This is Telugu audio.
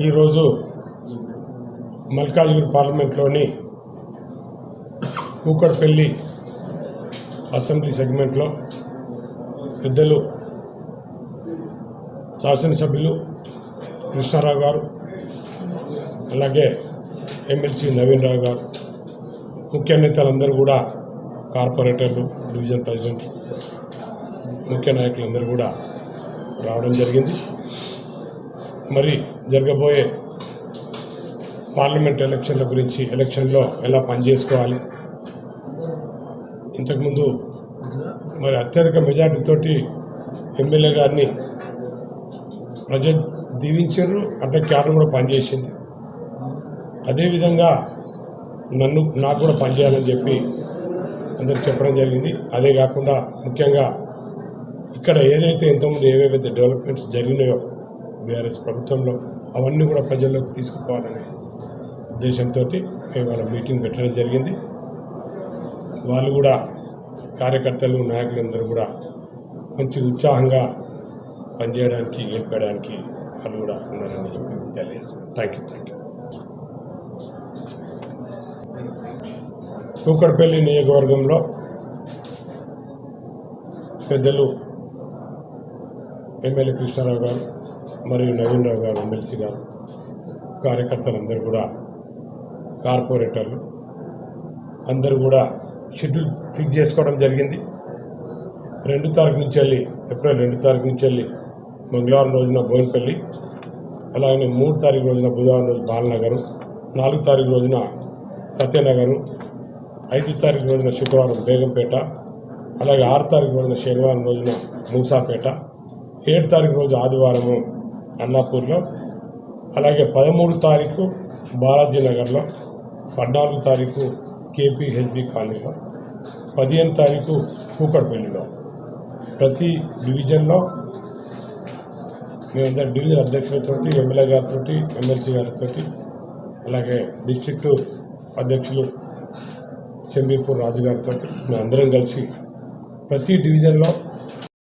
ఈరోజు మల్కాజ్గిరి పార్లమెంట్లోని కూకట్పల్లి అసెంబ్లీ సెగ్మెంట్లో పెద్దలు శాసనసభ్యులు కృష్ణారావు గారు, అలాగే ఎమ్మెల్సీ నవీన్ రావు గారు, ముఖ్య నేతలందరూ కూడా, కార్పొరేటర్లు, డివిజన్ ప్రెసిడెంట్, ముఖ్య నాయకులందరూ కూడా రావడం జరిగింది. మరి జరగబోయే పార్లమెంట్ ఎలక్షన్ల గురించి, ఎలక్షన్లో ఎలా పనిచేసుకోవాలి, ఇంతకుముందు మరి అత్యధిక మెజార్టీతోటి ఎమ్మెల్యే గారిని ప్రజలు దీవించారు, అట్లా క్యాడర్ కూడా పనిచేసింది. అదేవిధంగా నాకు కూడా పనిచేయాలని చెప్పి అందరికి చెప్పడం జరిగింది. అదే కాకుండా ముఖ్యంగా ఇక్కడ ఏదైతే ఇంతకుముందు ఏవేవైతే డెవలప్మెంట్స్ జరిగినాయో బీఆర్ఎస్ ప్రభుత్వంలో, అవన్నీ కూడా ప్రజల్లోకి తీసుకుపోవాలనే ఉద్దేశంతో ఇవాళ మీటింగ్ పెట్టడం జరిగింది. వాళ్ళు కూడా, కార్యకర్తలు, నాయకులందరూ కూడా మంచి ఉత్సాహంగా పనిచేయడానికి, గెలిపేయడానికి వాళ్ళు కూడా ఉన్నారని చెప్పి తెలియజేస్తాను. Thank you. కూకట్పల్లి నియోజకవర్గంలో పెద్దలు ఎమ్మెల్యే కృష్ణారావు గారు మరియు నవీన్ రావు గారు, ఎమ్మెల్సీ గారు, కార్యకర్తలందరూ కూడా, కార్పొరేటర్లు అందరూ కూడా షెడ్యూల్ ఫిక్స్ చేసుకోవడం జరిగింది. 2 తారీఖు నుంచి వెళ్ళి, ఏప్రిల్ 2 తారీఖు నుంచి వెళ్ళి మంగళవారం రోజున బోయినపల్లి, అలాగే 3 తారీఖు రోజున బుధవారం రోజు బాలనగరు, 4 తారీఖు రోజున సత్యనగరు, 5 తారీఖు రోజున శుక్రవారం బేగంపేట, అలాగే 6 తారీఖు రోజున శనివారం రోజున మూసాపేట, 7 తారీఖు రోజు ఆదివారము అన్నాపూర్లో, అలాగే 13 తారీఖు బాలాజీ నగర్లో, 14 తారీఖు కేపీహెచ్బి కాలనీలో, 15 తారీఖు కూకట్పల్లిలో. ప్రతి డివిజన్లో మేమందరం డివిజన్ అధ్యక్షులతో, ఎమ్మెల్యే గారితో, ఎమ్మెల్సీ గారితో, అలాగే డిస్ట్రిక్టు అధ్యక్షులు చెంబీపూర్ రాజు గారితో మేమందరం కలిసి ప్రతి డివిజన్లో